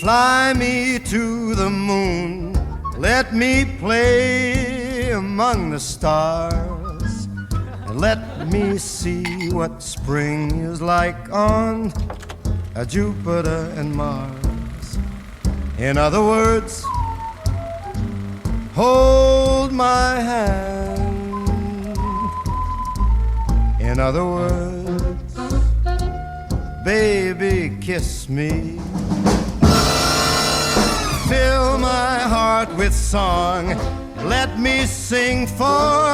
Fly me to the moon, let me play among the stars, and let me see what spring is like on Jupiter and Mars. In other words, hold my hand. In other words, baby, kiss me. Fill my heart with song, let me sing forevermore.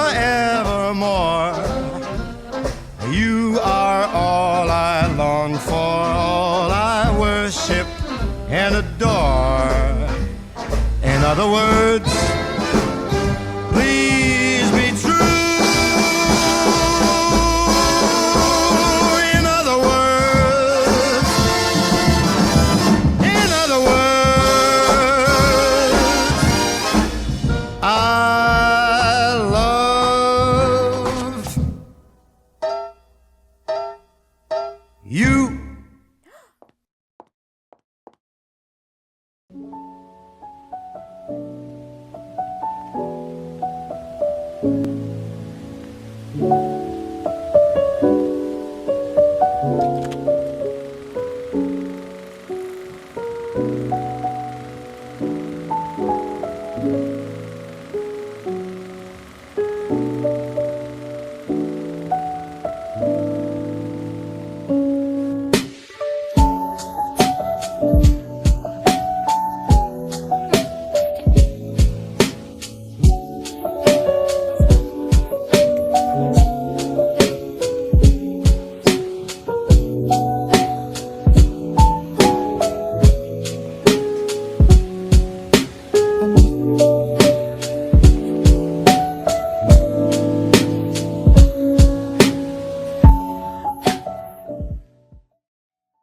You are all I long for, all I worship and adore. In other words, please be true. In other words, I love you.